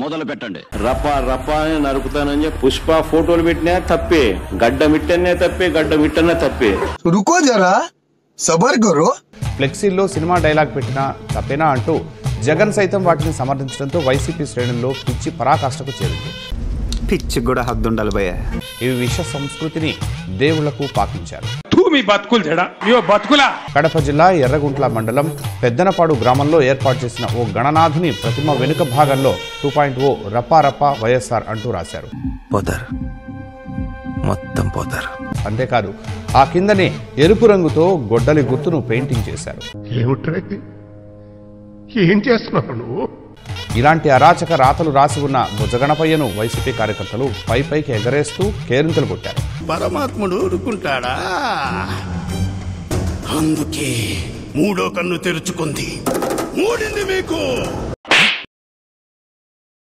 మొదలు పెట్టండి. రపా రపా అని నరుకుతానని పుష్ప ఫోటోలు పెట్టినా తప్పే, గడ్డ మిట్టనే తప్పే, గడ్డ మిట్టనే తప్పే. రుకో జరా సబర్ కరో. ఫ్లెక్సీల్లో సినిమా డైలాగ్ పెట్టినా తప్పేనా అంటూ జగన్ సైతం వాటిని సమర్థించడంతో వైసీపీ శ్రేణుల్లో పిచ్చి పరాకాష్ఠకు చేరింది. పిచ్చి కూడా హద్దుండాలి భయ. ఈ విష సంస్కృతిని దేవుళ్లకు పాకించారు. కడప జిల్లా ఎర్రగుంట్ల మండలం పెద్దనపాడు గ్రామంలో ఏర్పాటు చేసిన ఓ గణనాథుని ప్రతిమ వెనుక భాగంలో 2.0 రపా రపా వైఎస్ఆర్ అంటూ రాశారు. పోతారు, మొత్తం పోతారు. అంతేకాదు ఆ కిందనే ఎరుపు రంగుతో గొడ్డలి గుర్తును పెయింటింగ్ చేశారు. ఏం చేస్తున్నావు నువ్వు? ఇలాంటి అరాచక రాతలు రాసి ఉన్న బుజ్జగణపయ్యను వైసీపీ కార్యకర్తలు పైకి ఎగరేస్తూ కేరింతలు కొట్టారు. పరమాత్ముడు ఊరుకుంటాడా? అందుకే మూడో కన్ను తెరుచుకుంది. మూడింది మీకు.